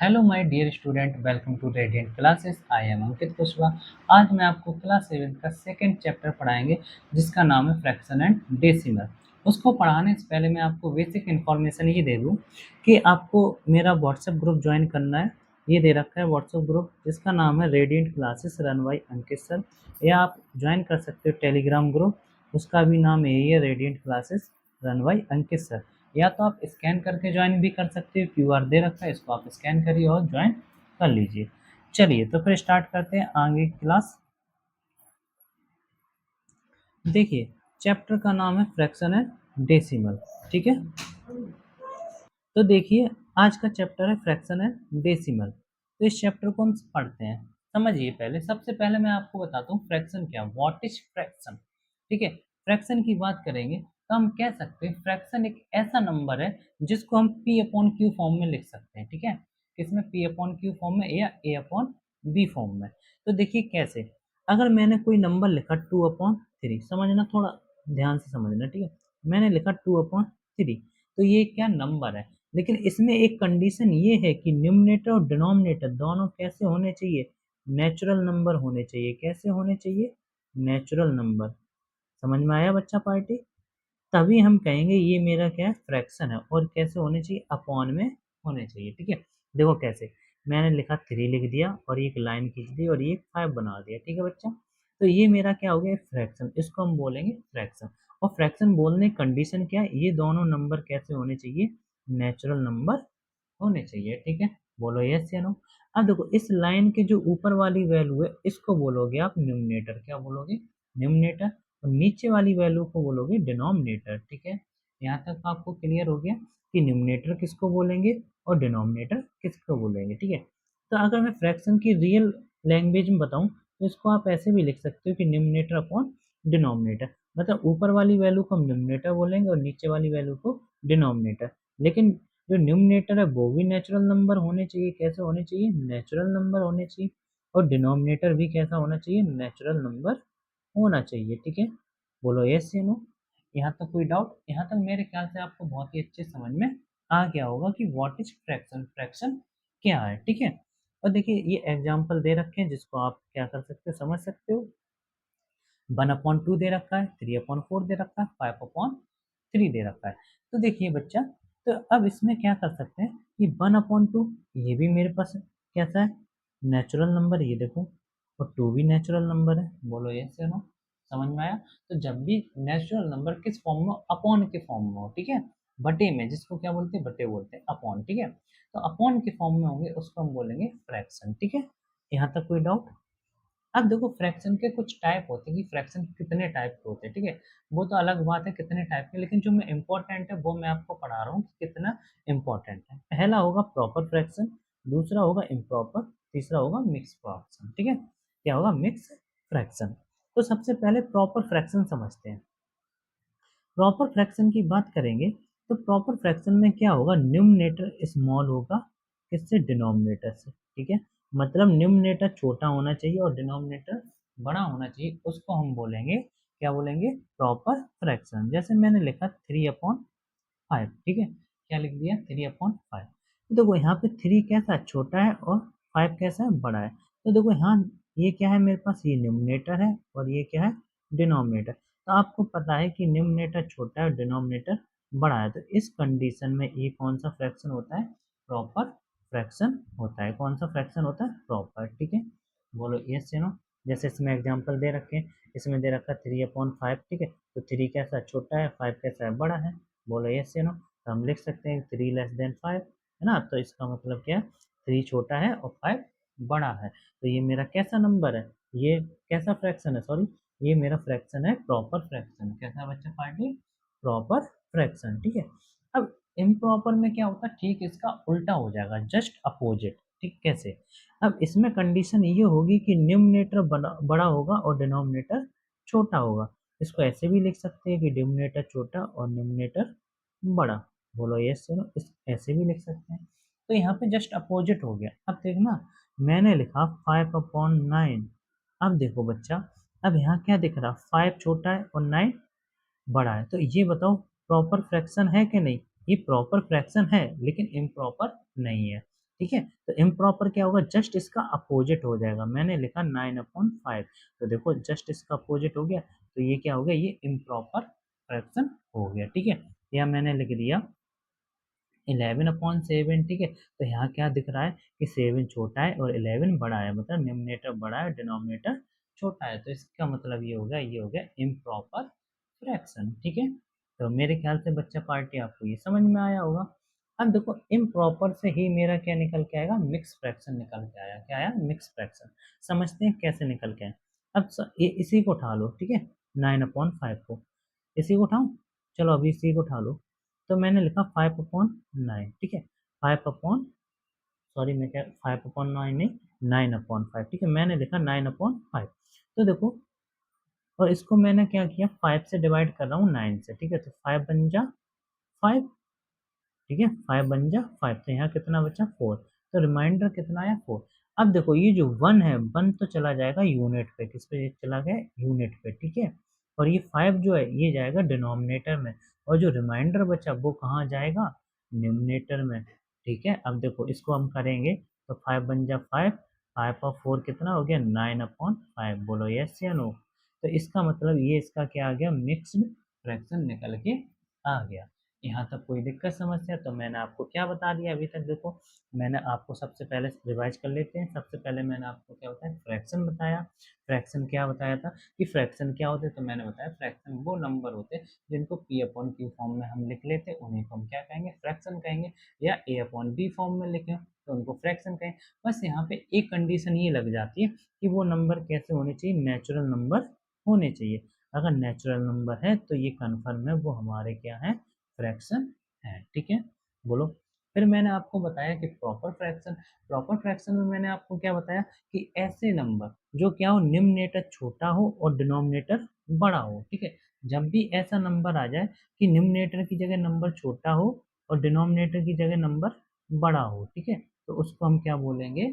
Hello my dear student, welcome to Radiant Classes. I am Ankit Kushwaha. आज मैं आपको class 7 का सेकंड चैप्टर पढ़ाएंगे जिसका नाम है फ्रैक्शन एंड डेसिमल। उसको पढ़ाने से पहले मैं आपको बेसिक इन्फॉर्मेशन ये दे दूं कि आपको मेरा व्हाट्सएप ग्रुप ज्वाइन करना है। ये दे रखा है व्हाट्सएप ग्रुप जिसका नाम है radiant classes run by Ankit sir. या आप ज्वाइन कर सकते हो टेलीग्राम ग्रुप, उसका भी नाम यही है, radiant classes run by Ankit sir. या तो आप स्कैन करके ज्वाइन भी कर सकते हो, क्यूआर दे रखा है, इसको आप स्कैन करिए और ज्वाइन कर लीजिए। चलिए तो फिर स्टार्ट करते हैं आगे क्लास। देखिए, चैप्टर का नाम है फ्रैक्शन एंड डेसिमल। ठीक है, तो देखिए आज का चैप्टर है फ्रैक्शन एंड डेसिमल। तो इस चैप्टर को हम पढ़ते हैं। समझिए, पहले सबसे पहले मैं आपको बताता हूँ फ्रैक्शन क्या, व्हाट इज फ्रैक्शन। ठीक है, फ्रैक्शन की बात करेंगे तो हम कह सकते हैं फ्रैक्शन एक ऐसा नंबर है जिसको हम पी अपॉन क्यू फॉर्म में लिख सकते हैं। ठीक है, किसमें, पी अपॉन क्यू फॉर्म में या ए अपॉन बी फॉर्म में। तो देखिए कैसे, अगर मैंने कोई नंबर लिखा 2/3, समझना थोड़ा ध्यान से समझना। ठीक है, मैंने लिखा 2/3, तो ये क्या नंबर है, लेकिन इसमें एक कंडीशन ये है कि न्यूमरेटर और डिनोमिनेटर दोनों कैसे होने चाहिए, नेचुरल नंबर होने चाहिए। कैसे होने चाहिए, नेचुरल नंबर। समझ में आया बच्चा पार्टी? तभी हम कहेंगे ये मेरा क्या है, फ्रैक्शन है। और कैसे होने चाहिए, अपॉन में होने चाहिए। ठीक है, देखो कैसे, मैंने लिखा 3 लिख दिया और एक लाइन खींच दी और ये 5 बना दिया। ठीक है बच्चा, तो ये मेरा क्या हो गया, फ्रैक्शन। इसको हम बोलेंगे फ्रैक्शन। और फ्रैक्शन बोलने की कंडीशन क्या है, ये दोनों नंबर कैसे होने चाहिए, नेचुरल नंबर होने चाहिए। ठीक है, बोलो यस या नो। अब देखो इस लाइन के जो ऊपर वाली वैल्यू है इसको बोलोगे आप न्यूमरेटर। क्या बोलोगे, न्यूमरेटर। और नीचे वाली वैल्यू को बोलोगे डिनोमिनेटर। ठीक है, यहाँ तक आपको क्लियर हो गया कि न्यूमरेटर किसको बोलेंगे और डिनोमिनेटर किसको बोलेंगे। ठीक है, तो अगर मैं फ्रैक्शन की रियल लैंग्वेज में बताऊं तो इसको आप ऐसे भी लिख सकते हो कि न्यूमरेटर अपॉन डिनोमिनेटर। मतलब ऊपर वाली वैल्यू को हम न्यूमरेटर बोलेंगे और नीचे वाली वैल्यू को डिनोमिनेटर। लेकिन जो न्यूमरेटर है वो भी नेचुरल नंबर होने चाहिए। कैसे होने चाहिए, नेचुरल नंबर होने चाहिए। और डिनोमिनेटर भी कैसा होना चाहिए, नेचुरल नंबर होना चाहिए। ठीक है, बोलो यस या नो। यहाँ तक कोई डाउट? यहाँ तक मेरे ख्याल से आपको बहुत ही अच्छे समझ में आ गया होगा कि व्हाट इज फ्रैक्शन, फ्रैक्शन क्या है। ठीक है, और देखिए ये एग्जांपल दे रखे हैं जिसको आप क्या कर सकते हो, समझ सकते हो। 1/2 दे रखा है, 3/4 दे रखा है, 5/3 दे रखा है। तो देखिए बच्चा, तो अब इसमें क्या कर सकते हैं कि 1/2 ये भी मेरे पास कैसा है, नेचुरल नंबर। ये देखो, और 2 भी नेचुरल नंबर है। बोलो यस या नो, समझ में आया? तो जब भी नेचुरल नंबर किस फॉर्म में, अपॉन के फॉर्म में हो, ठीक है, बटे में, जिसको क्या बोलते हैं, बटे बोलते हैं, अपॉन। ठीक है, तो अपॉन के फॉर्म में होंगे उसको हम बोलेंगे फ्रैक्शन। ठीक है, यहाँ तक कोई डाउट? अब देखो फ्रैक्शन के कुछ टाइप होते हैं कि फ्रैक्शन कितने टाइप के होते हैं। ठीक है, वो तो अलग बात है कितने टाइप के, लेकिन जो मैं इम्पोर्टेंट है वो मैं आपको पढ़ा रहा हूँ कि कितना इम्पोर्टेंट है। पहला होगा प्रॉपर फ्रैक्शन, दूसरा होगा इम्प्रॉपर, तीसरा होगा मिक्स फ्रैक्शन। ठीक है, क्या होगा, मिक्स फ्रैक्शन। तो सबसे पहले प्रॉपर फ्रैक्शन समझते हैं। प्रॉपर फ्रैक्शन की बात करेंगे तो प्रॉपर फ्रैक्शन में क्या होगा, न्यूमरेटर स्मॉल होगा किससे, डिनोमिनेटर से। ठीक है, मतलब न्यूमरेटर छोटा होना चाहिए और डिनोमिनेटर बड़ा होना चाहिए, उसको हम बोलेंगे, क्या बोलेंगे, प्रॉपर फ्रैक्शन। जैसे मैंने लिखा 3/5। ठीक है, क्या लिख दिया, 3/5। तो देखो यहाँ पे 3 कैसा है, छोटा है, और 5 कैसा है, बड़ा है। तो देखो यहाँ ये क्या है, मेरे पास ये न्यूमरेटर है और ये क्या है, डिनोमिनेटर। तो आपको पता है कि न्यूमरेटर छोटा है और डिनोमिनेटर बड़ा है, तो इस कंडीशन में ये कौन सा फ्रैक्शन होता है, प्रॉपर फ्रैक्शन होता है। कौन सा फ्रैक्शन होता है, प्रॉपर। ठीक है, बोलो यस या नो। जैसे इसमें एग्जांपल दे रखे हैं, इसमें दे रखा है 3/5। ठीक है, तो 3 कैसा छोटा है, 5 कैसा है, बड़ा है। बोलो यस या नो। तो हम लिख सकते हैं 3 <5 है ना, तो इसका मतलब क्या है, 3 छोटा है और 5 बड़ा है। तो ये मेरा कैसा नंबर है, ये कैसा फ्रैक्शन है, सॉरी, ये मेरा फ्रैक्शन है प्रॉपर फ्रैक्शन। कैसा बच्चा पार्टी, प्रॉपर फ्रैक्शन। ठीक है, अब इम्प्रॉपर में क्या होता है, ठीक इसका उल्टा हो जाएगा, जस्ट अपोजिट। ठीक, कैसे, अब इसमें कंडीशन ये होगी कि न्यूमरेटर बड़ा होगा और डिनोमिनेटर छोटा होगा। इसको ऐसे भी लिख सकते हैं कि डिनोमिनेटर छोटा और न्यूमरेटर बड़ा। बोलो यस नो, इस ऐसे भी लिख सकते हैं। तो यहाँ पे जस्ट अपोजिट हो गया। अब देखना, मैंने लिखा 5/9। अब देखो बच्चा, अब यहाँ क्या दिख रहा, 5 छोटा है और 9 बड़ा है। तो ये बताओ प्रॉपर फ्रैक्शन है कि नहीं, ये प्रॉपर फ्रैक्शन है लेकिन इम्प्रॉपर नहीं है। ठीक है। तो इम्प्रॉपर क्या होगा, जस्ट इसका अपोजिट हो जाएगा। मैंने लिखा 9/5, तो देखो जस्ट इसका अपोजिट हो गया, तो ये क्या हो गया, ये इम्प्रॉपर फ्रैक्शन हो गया। ठीक है, या मैंने लिख दिया 11/7। ठीक है, तो यहाँ क्या दिख रहा है कि 7 छोटा है और 11 बड़ा है, मतलब न्यूमरेटर बड़ा है, डिनोमिनेटर छोटा है, तो इसका मतलब ये हो गया इम्प्रॉपर फ्रैक्शन। ठीक है, तो मेरे ख्याल से बच्चा पार्टी आपको ये समझ में आया होगा। अब देखो इम्प्रॉपर से ही मेरा क्या निकल के आएगा, मिक्स फ्रैक्शन निकल के आया। क्या आया, मिक्स फ्रैक्शन। समझते हैं कैसे निकल के आए। अब इसी को उठा लो, ठीक है, 9/5 को, इसी को उठाऊं, चलो अभी इसी को उठा लो। तो मैंने लिखा 5/9। ठीक है, 5 सॉरी मैं क्या, 5/9 नहीं, 9/5। ठीक है, मैंने लिखा 9/5। तो देखो, और इसको मैंने क्या किया, 5 से डिवाइड कर रहा हूँ 9 से। ठीक है, तो 5 बन जा 5। ठीक है, 5 बन जा 5, तो यहाँ कितना बचा 4, तो रिमाइंडर कितना आया 4। अब देखो ये जो 1 है, 1 तो चला जाएगा यूनिट पे, किस पे चला गया, यूनिट पे। ठीक है, और ये 5 जो है ये जाएगा डिनोमिनेटर में, और जो रिमाइंडर बचा वो कहाँ जाएगा, न्यूमरेटर में। ठीक है, अब देखो इसको हम करेंगे, तो 5 बन जा 5, 5 और 4 कितना हो गया, 9/5। बोलो यस या नो। तो इसका मतलब ये इसका क्या आ गया, मिक्स्ड फ्रैक्शन निकल के आ गया। यहाँ तक कोई दिक्कत समस्या, तो मैंने आपको क्या बता दिया अभी तक। देखो मैंने आपको सबसे पहले रिवाइज कर लेते हैं। सबसे पहले मैंने आपको क्या बताया, फ्रैक्शन बताया। फ्रैक्शन क्या बताया था कि फ्रैक्शन क्या होते हैं, तो मैंने बताया फ्रैक्शन वो नंबर होते हैं जिनको P/Q फॉर्म में हम लिख लेते हैं, उन्हीं को हम क्या कहेंगे, फ्रैक्शन कहेंगे। या A/B फॉर्म में लिखें तो उनको फ्रैक्शन कहेंगे। बस यहाँ पे एक कंडीशन ये लग जाती है कि वो नंबर कैसे होने चाहिए, नेचुरल नंबर होने चाहिए। अगर नेचुरल नंबर है तो ये कन्फर्म है वो हमारे क्या है, फ्रैक्शन है। ठीक है, बोलो। फिर मैंने आपको बताया कि प्रॉपर फ्रैक्शन, प्रॉपर फ्रैक्शन में मैंने आपको क्या बताया कि ऐसे नंबर जो क्या हो, न्यूमरेटर छोटा हो और डिनोमिनेटर बड़ा हो। ठीक है, जब भी ऐसा नंबर आ जाए कि न्यूमरेटर की जगह नंबर छोटा हो और डिनोमिनेटर की जगह नंबर बड़ा हो, ठीक है, तो उसको हम क्या बोलेंगे,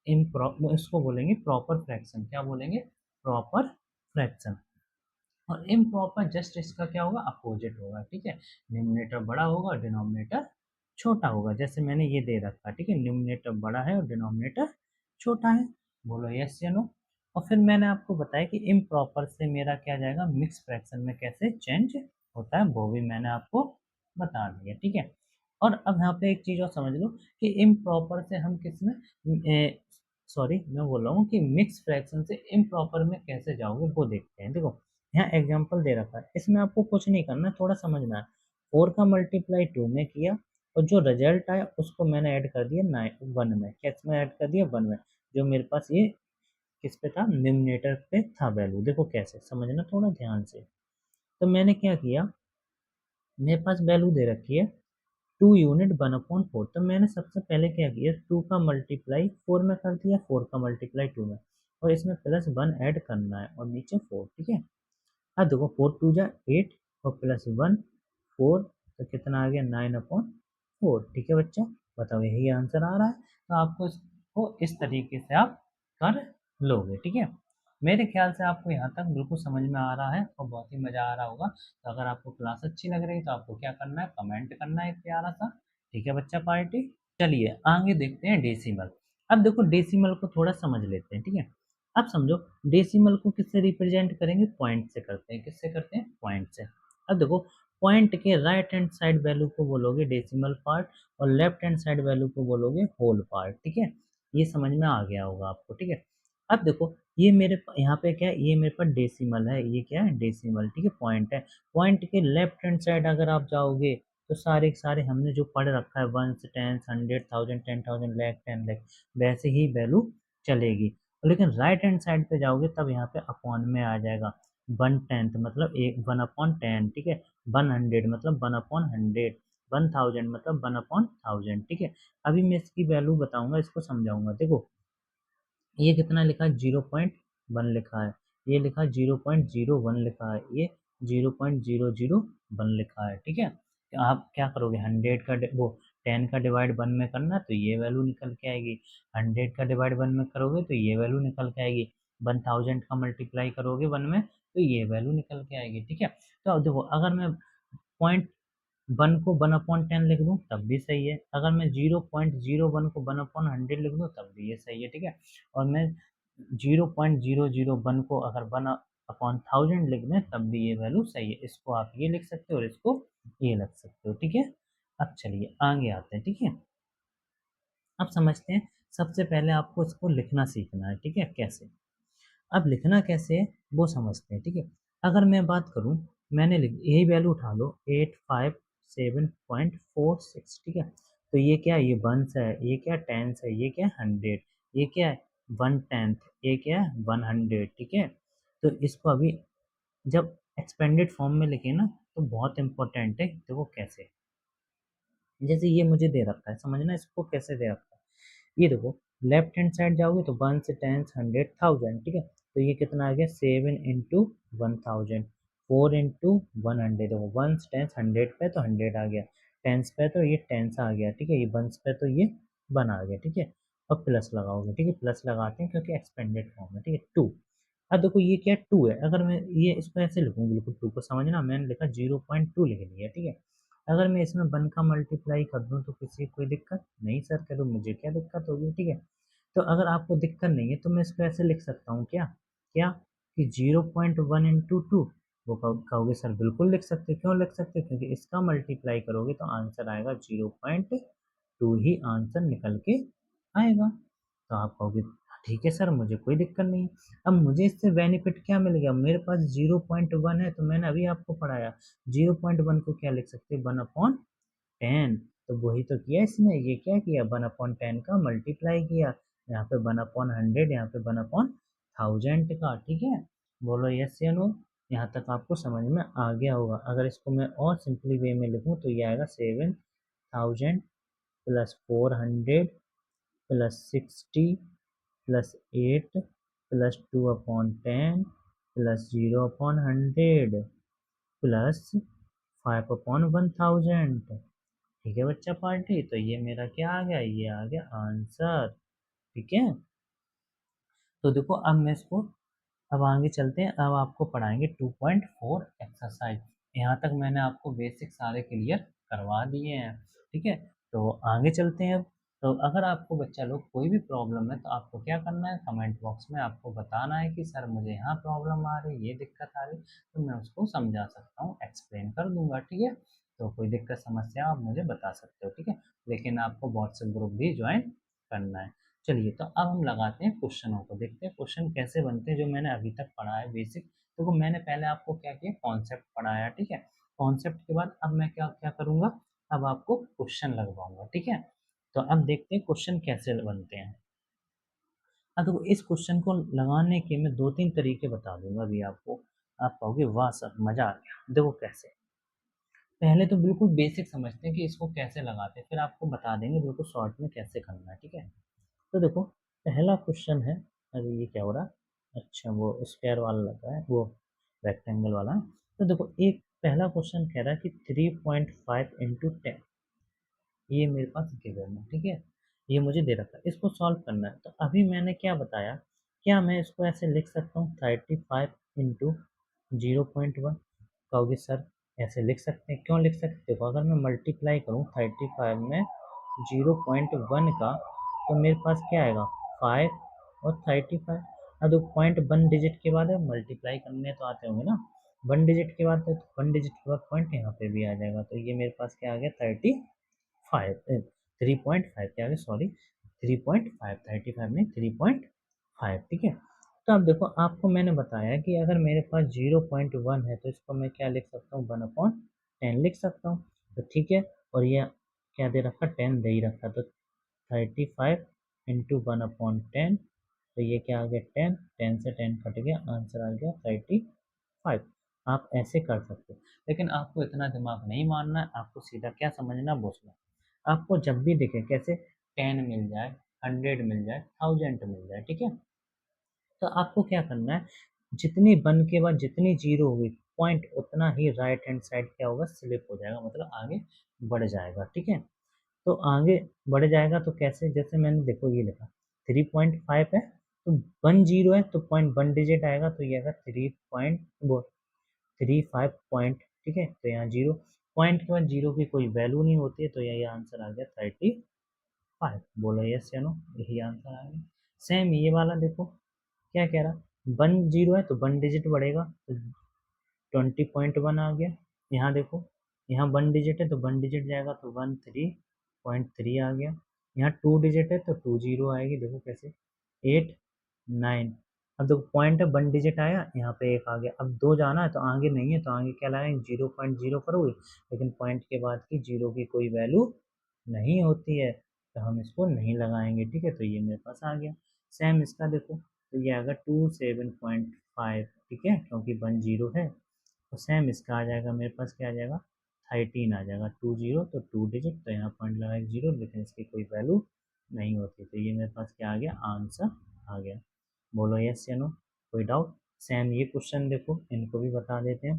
इसको बोलेंगे प्रॉपर फ्रैक्शन। क्या बोलेंगे, प्रॉपर फ्रैक्शन। और इम्प्रॉपर जस्ट इसका क्या होगा, अपोजिट होगा। ठीक है, न्यूमरेटर बड़ा होगा, डिनोमिनेटर छोटा होगा, जैसे मैंने ये दे रखा है। ठीक है, न्यूमरेटर बड़ा है और डिनोमिनेटर छोटा है। बोलो यस या नो। और फिर मैंने आपको बताया कि इम्प्रॉपर से मेरा क्या जाएगा, मिक्स फ्रैक्शन में कैसे चेंज होता है, वो भी मैंने आपको बता दिया। ठीक है, और अब यहाँ पे एक चीज और समझ लो कि इम्प्रॉपर से हम किस में, सॉरी मैं बोल रहा हूँ कि मिक्स फ्रैक्शन से इम्प्रॉपर में कैसे जाओगे वो देखते हैं। देखो यहाँ एग्जाम्पल दे रखा है, इसमें आपको कुछ नहीं करना है, थोड़ा समझना है। 4 का मल्टीप्लाई 2 में किया, और जो रिजल्ट आया उसको मैंने ऐड कर दिया 1 में। किस में ऐड कर दिया, 1 में। जो मेरे पास ये किस पे था, न्यूमरेटर पे था वैल्यू। देखो कैसे समझना थोड़ा ध्यान से। तो मैंने क्या किया, मेरे पास वैल्यू दे रखी है 2 यूनिट 1/4। तो मैंने सबसे पहले क्या किया, 2 का मल्टीप्लाई 4 में कर दिया, 4 का मल्टीप्लाई 2 में, और इसमें +1 ऐड करना है, और नीचे 4। ठीक है, अब देखो 4 2 8 और +1 4, तो कितना आ गया, 9/4। ठीक है बच्चा, बताओ यही आंसर आ रहा है। तो आपको इसको इस तरीके से आप कर लोगे। ठीक है, मेरे ख्याल से आपको यहाँ तक बिल्कुल समझ में आ रहा है और बहुत ही मज़ा आ रहा होगा। तो अगर आपको क्लास अच्छी लग रही है तो आपको क्या करना है, कमेंट करना है एक प्यारा सा। ठीक है बच्चा पार्टी। चलिए आगे देखते हैं डेसिमल। अब देखो डेसिमल को थोड़ा समझ लेते हैं। ठीक है, अब समझो डेसिमल को किससे रिप्रेजेंट करेंगे, पॉइंट से करते हैं। किससे करते हैं, पॉइंट से। अब देखो पॉइंट के राइट हैंड साइड वैल्यू को बोलोगे डेसिमल पार्ट, और लेफ्ट हैंड साइड वैल्यू को बोलोगे होल पार्ट। ठीक है, ये समझ में आ गया होगा आपको। ठीक है, अब देखो ये मेरे यहाँ पे क्या है, ये मेरे पास डेसिमल है, ये क्या है, डेसिमल। ठीक है, पॉइंट है। पॉइंट के लेफ्ट हैंड साइड अगर आप जाओगे तो सारे के सारे हमने जो पढ़ रखा है, वंस, टेंस, 100,000, 10,000, लाख, 10 लाख, वैसे ही वैल्यू चलेगी। लेकिन राइट हैंड साइड पे जाओगे तब यहाँ पे अपॉन में आ जाएगा। 1/10 मतलब एक 1/10। ठीक है, 100 मतलब 1/100, 1000 मतलब 1/1000। ठीक है, अभी मैं इसकी वैल्यू बताऊंगा, इसको समझाऊंगा। देखो ये कितना लिखा है, 0.1 लिखा है, ये लिखा है 0.01 लिखा है, ये 0.001 लिखा है। ठीक है, तो आप क्या करोगे, 100 का वो 10 का डिवाइड 1 में करना तो ये वैल्यू निकल के आएगी, 100 का डिवाइड 1 में करोगे तो ये वैल्यू निकल के आएगी, 1000 का मल्टीप्लाई करोगे 1 में तो ये वैल्यू निकल के आएगी। ठीक है, तो अब देखो अगर मैं पॉइंट वन को 1/10 लिख दूं तब भी सही है, अगर मैं 0.01 को 1/100 लिख दूं तब भी ये सही है, ठीक है। और मैं 0.001 को अगर 1/1000 लिख दें तब भी ये वैल्यू सही है। इसको आप ये लिख सकते हो और इसको ये लिख सकते हो, ठीक है। अब चलिए आगे आते हैं, ठीक है। अब समझते हैं, सबसे पहले आपको इसको लिखना सीखना है, ठीक है, कैसे। अब लिखना कैसे है वो समझते हैं, ठीक है। अगर मैं बात करूं, मैंने लिख यही वैल्यू उठा लो 857.46, ठीक है। तो ये क्या है, ये वंस है, ये क्या टेंस है, ये क्या है 100, ये क्या है 1/10, ये क्या है 100, ठीक है। तो इसको अभी जब एक्सपेंडेड फॉर्म में लिखे ना तो बहुत इंपॉर्टेंट है, देखो कैसे। जैसे ये मुझे दे रखा है, समझना इसको कैसे दे रखा है। ये देखो, लेफ्ट हैंड साइड जाओगे तो वन से टेंस 100,000, ठीक है। तो ये कितना आ गया 7 × 1000, 4 × 100, देखो वंस टेंस 100 पे तो 100 आ गया, टेंस पे तो ये टेंस आ गया, ठीक है, ये वंस पे तो ये वन आ गया, ठीक है। अब प्लस लगाओगे, ठीक है, प्लस लगाते हैं क्योंकि एक्सपेंडेड फॉर्म है, ठीक है। टू, अब देखो ये क्या टू है, अगर मैं ये इसको ऐसे लिखूँ, बिल्कुल टू को समझना, मैंने लिखा 0.2 लिख लिया, ठीक है। अगर मैं इसमें वन का मल्टीप्लाई कर दूं तो किसी कोई दिक्कत नहीं सर, करो मुझे क्या दिक्कत होगी, ठीक है। तो अगर आपको दिक्कत नहीं है तो मैं इसको ऐसे लिख सकता हूँ, क्या क्या कि 0.1 × 2, वो कहोगे सर बिल्कुल लिख सकते, क्यों लिख सकते, क्योंकि इसका मल्टीप्लाई करोगे तो आंसर आएगा 0.2 ही आंसर निकल के आएगा। तो आप कहोगे ठीक है सर मुझे कोई दिक्कत नहीं। अब मुझे इससे बेनिफिट क्या मिल गया, मेरे पास 0.1 है, तो मैंने अभी आपको पढ़ाया 0.1 को क्या लिख सकते हैं 1/10, तो वही तो किया इसने, ये क्या किया 1/10 का मल्टीप्लाई किया, यहाँ पे 1/100, यहाँ पे 1/1000 का, ठीक है। बोलो यस या नो, यहाँ तक आपको समझ में आ गया होगा। अगर इसको मैं और सिंपली वे में लिखूँ तो ये आएगा 7000 plus 400 plus 60 plus 8 plus 2/10 plus 0/100 plus 5/1000, ठीक है बच्चा पार्टी। तो ये मेरा क्या आ गया, ये आ गया आंसर, ठीक है। तो देखो अब मैं इसको, अब आगे चलते हैं, अब आपको पढ़ाएंगे 2.4 एक्सरसाइज। यहाँ तक मैंने आपको बेसिक सारे क्लियर करवा दिए हैं, ठीक है। तो आगे चलते हैं अब। तो अगर आपको बच्चा लोग कोई भी प्रॉब्लम है तो आपको क्या करना है, कमेंट बॉक्स में आपको बताना है कि सर मुझे यहाँ प्रॉब्लम आ रही है, ये दिक्कत आ रही है, तो मैं उसको समझा सकता हूँ, एक्सप्लेन कर दूंगा, ठीक है। तो कोई दिक्कत समस्या आप मुझे बता सकते हो, ठीक है। लेकिन आपको व्हाट्सएप ग्रुप भी ज्वाइन करना है। चलिए तो अब हम लगाते हैं क्वेश्चनों को, देखते हैं क्वेश्चन कैसे बनते हैं जो मैंने अभी तक पढ़ा है बेसिक। देखो मैंने पहले आपको क्या किया, कॉन्सेप्ट पढ़ाया, ठीक है। कॉन्सेप्ट के बाद अब मैं क्या क्या करूंगा, अब आपको क्वेश्चन लगवाऊंगा, ठीक है। तो अब देखते हैं क्वेश्चन कैसे बनते हैं। अब देखो इस क्वेश्चन को लगाने के मैं दो तीन तरीके बता दूंगा अभी आपको। आप कहोगे वाह सर मजा आ गया, देखो कैसे। पहले तो बिल्कुल बेसिक समझते हैं कि इसको कैसे लगाते हैं, फिर आपको बता देंगे बिल्कुल शॉर्ट में कैसे करना है, ठीक है। तो देखो पहला क्वेश्चन है, अरे ये क्या हो रहा है, अच्छा वो स्क्वायर वाला लगा है, वो रेक्टेंगल वाला है। तो देखो एक पहला क्वेश्चन कह रहा है कि 3.5 × 10, ये मेरे पास गिवन है, ठीक है। ये मुझे दे रखा है, इसको सॉल्व करना है। तो अभी मैंने क्या बताया, क्या मैं इसको ऐसे लिख सकता हूँ 35 × 0.1, कहोगे सर ऐसे लिख सकते हैं, क्यों लिख सकते हो, देखो अगर मैं मल्टीप्लाई करूँ 35 में 0.1 का तो मेरे पास क्या आएगा 5 और 35। अब देखो पॉइंट वन डिजिट के बाद है, मल्टीप्लाई करने तो आते होंगे ना, वन डिजिट के बाद है तो वन डिजिट के बाद पॉइंट यहाँ पे भी आ जाएगा, तो ये मेरे पास क्या आ गया 35, 3.5 क्या आ गया, सॉरी 3.5, 35 नहीं 3.5, ठीक है। तो अब देखो आपको मैंने बताया कि अगर मेरे पास 0.1 है तो इसको मैं क्या लिख सकता हूँ 1/10 लिख सकता हूँ, तो ठीक है। और ये क्या दे रखा, 10 दे ही रखा, तो 35 × 1/10, तो ये क्या आ गया 10, 10 से 10 कट गया, आंसर आ गया 35। आप ऐसे कर सकते हो, लेकिन आपको इतना दिमाग नहीं मारना है, आपको सीधा क्या समझना बोझना, आपको जब भी दिखे कैसे 10 मिल जाए, 100 मिल जाए, 1000 मिल जाए, ठीक है। तो आपको क्या करना है, जितनी वन के बाद जितनी जीरो हुई पॉइंट उतना ही राइट हैंड साइड क्या होगा स्लिप हो जाएगा, मतलब आगे बढ़ जाएगा, ठीक है। तो आगे बढ़ जाएगा तो कैसे, जैसे मैंने देखो ये लिखा 3.5 है, तो 10 है तो पॉइंट वन डिजिट आएगा, तो ये आएगा 3.35 पॉइंट, ठीक है। तो यहाँ जीरो, पॉइंट के बाद जीरो की कोई वैल्यू नहीं होती है, तो यही आंसर आ गया 35। बोलो यस या नो, यही आंसर आ गया। सेम ये वाला देखो क्या कह रहा, 1 0 है तो 1 डिजिट बढ़ेगा, तो 20.1 आ गया। यहाँ देखो, यहाँ 1 डिजिट है तो 1 डिजिट जाएगा, तो 13.3 आ गया। यहाँ 2 डिजिट है तो 20 आएगी, देखो कैसे, 8 9। अब देखो पॉइंट है, 1 डिजिट आया, यहाँ पे एक आ गया। अब दो जाना है तो आगे नहीं है, तो आगे क्या लगाएंगे, 0.0 करोगे, लेकिन पॉइंट के बाद की जीरो की कोई वैल्यू नहीं होती है, तो हम इसको नहीं लगाएंगे, ठीक है। तो ये मेरे पास आ गया। सेम इसका देखो, तो ये आएगा 27.5, ठीक है, क्योंकि 1 0 है। तो सेम इसका आ जाएगा, मेरे पास क्या आ जाएगा, 13 आ जाएगा। 2 0 तो 2 डिजिट, तो यहाँ पॉइंट लगाएगा जीरो, लेकिन इसकी कोई वैल्यू नहीं होती, तो ये मेरे पास क्या आ गया, आंसर आ गया। बोलो यस या नो, कोई डाउट। सेम ये क्वेश्चन देखो, इनको भी बता देते हैं।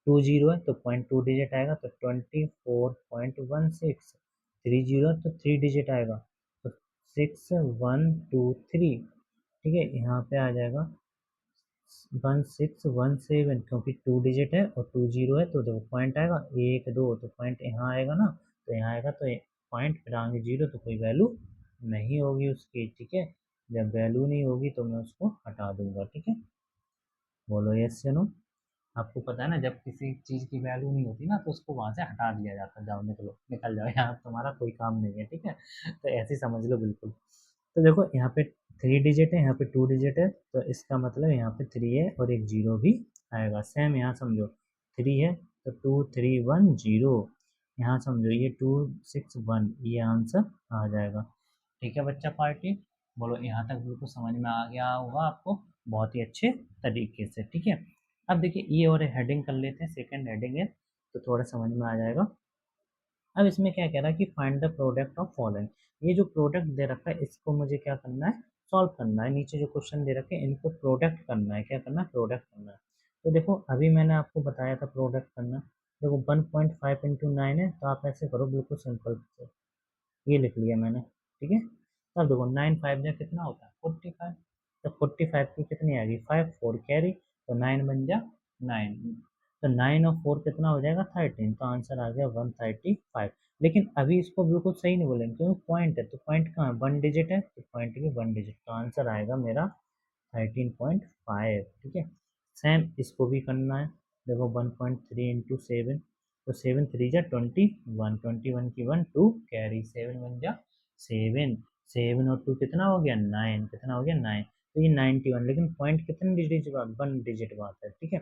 2 0 है तो 0.2 डिजिट आएगा, तो 24.16। 3 0 तो 3 डिजिट आएगा, तो 6123, ठीक है। यहाँ पे आ जाएगा 1617, क्योंकि 2 डिजिट है और 2 0 है, तो देखो पॉइंट आएगा 1 2, तो पॉइंट यहाँ आएगा ना, तो यहाँ आएगा तो पॉइंट, फिर आगे जीरो, तो कोई वैल्यू नहीं होगी उसकी, ठीक है। जब वैल्यू नहीं होगी तो मैं उसको हटा दूंगा, ठीक है। बोलो यस या नो। आपको पता है ना, जब किसी चीज़ की वैल्यू नहीं होती ना, तो उसको वहाँ से हटा दिया जाता है, जाओ निकलो, निकल जाओ यहाँ, तुम्हारा कोई काम नहीं है, ठीक है। तो ऐसे ही समझ लो बिल्कुल। तो देखो यहाँ पे 3 डिजिट है, यहाँ पे 2 डिजिट है, तो इसका मतलब यहाँ पे 3 है और एक जीरो भी आएगा। सेम यहाँ समझो, 3 है तो 2310, यहाँ समझो ये 261, ये आंसर आ जाएगा, ठीक है बच्चा पार्टी। बोलो यहाँ तक बिल्कुल समझ में आ गया होगा आपको, बहुत ही अच्छे तरीके से, ठीक है। अब देखिए ये और हेडिंग कर लेते हैं, सेकंड हेडिंग है, तो थोड़ा समझ में आ जाएगा। अब इसमें क्या कह रहा है कि find the product of following. ये जो प्रोडक्ट दे रखा है, इसको मुझे क्या करना है, सॉल्व करना है। नीचे जो क्वेश्चन दे रखे हैं, इनको प्रोडक्ट करना है, क्या करना है, प्रोडक्ट करना है। तो देखो अभी मैंने आपको बताया था प्रोडक्ट करना। देखो 1.5 × 9 है, तो आप ऐसे करो बिल्कुल सिंपल से, ये लिख लिया मैंने, ठीक है। अब देखो 9 5 जा कितना होता है, 45। तो 45 की कितनी आएगी, 5 4 कैरी, तो 9 बन जा 9। तो 9 और 4 कितना हो जाएगा, 13, तो आंसर आ गया 135। लेकिन अभी इसको बिल्कुल सही नहीं बोलेंगे, क्योंकि पॉइंट है, तो पॉइंट कहाँ है, 1 डिजिट है, तो पॉइंट की 1 डिजिट, तो आंसर आएगा मेरा 13.5, ठीक है। सेम इसको भी करना है। देखो 1.3 × 7, तो 7 3 जा 21, 21 की 1 2 कैरी, 7 1 जा 7, 7 और 2 कितना हो गया, 9, कितना हो गया 9, तो ये 91, लेकिन पॉइंट कितने डिजिट बाद, 1 डिजिट बात है, ठीक है।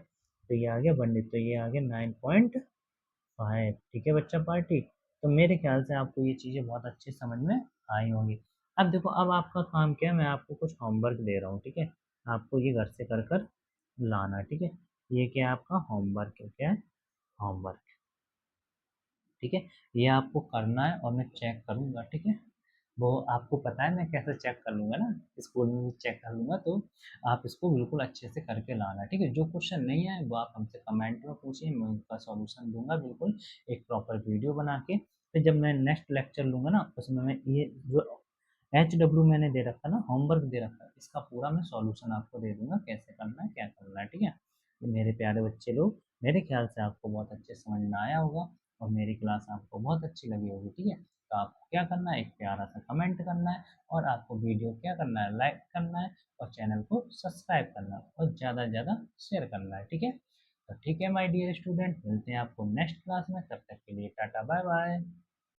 तो ये आ गया 1 डिजिट, तो ये आ गया 9.5, ठीक है बच्चा पार्टी। तो मेरे ख्याल से आपको ये चीज़ें बहुत अच्छे समझ में आई होंगी। अब देखो, अब आपका काम क्या है, मैं आपको कुछ होमवर्क दे रहा हूँ, ठीक है। आपको ये घर से कर कर लाना, ठीक है। ये क्या है, आपका होमवर्क है, क्या है, होमवर्क, ठीक है। ये आपको करना है और मैं चेक करूँगा, ठीक है। वो आपको पता है मैं कैसे चेक कर लूँगा ना, स्कूल में भी चेक कर लूँगा, तो आप इसको बिल्कुल अच्छे से करके लाना, ठीक है। जो क्वेश्चन नहीं आए वो आप हमसे कमेंट में पूछिए, मैं उनका सॉल्यूशन दूंगा बिल्कुल, एक प्रॉपर वीडियो बना के। फिर जब मैं नेक्स्ट लेक्चर लूँगा ना, उसमें मैं ये जो HW मैंने दे रखा ना, होमवर्क दे रखा है, इसका पूरा मैं सॉल्यूशन आपको दे दूंगा, कैसे करना है, क्या करना है, ठीक है। तो मेरे प्यारे बच्चे लोग, मेरे ख्याल से आपको बहुत अच्छे समझ में आया होगा, और मेरी क्लास आपको बहुत अच्छी लगी होगी, ठीक है। तो आपको क्या करना है, एक प्यारा सा कमेंट करना है, और आपको वीडियो क्या करना है, लाइक करना है, और चैनल को सब्सक्राइब करना है, और ज़्यादा से ज़्यादा शेयर करना है, ठीक है। तो ठीक है माय डियर स्टूडेंट, मिलते हैं आपको नेक्स्ट क्लास में, तब तक के लिए टाटा बाय बाय।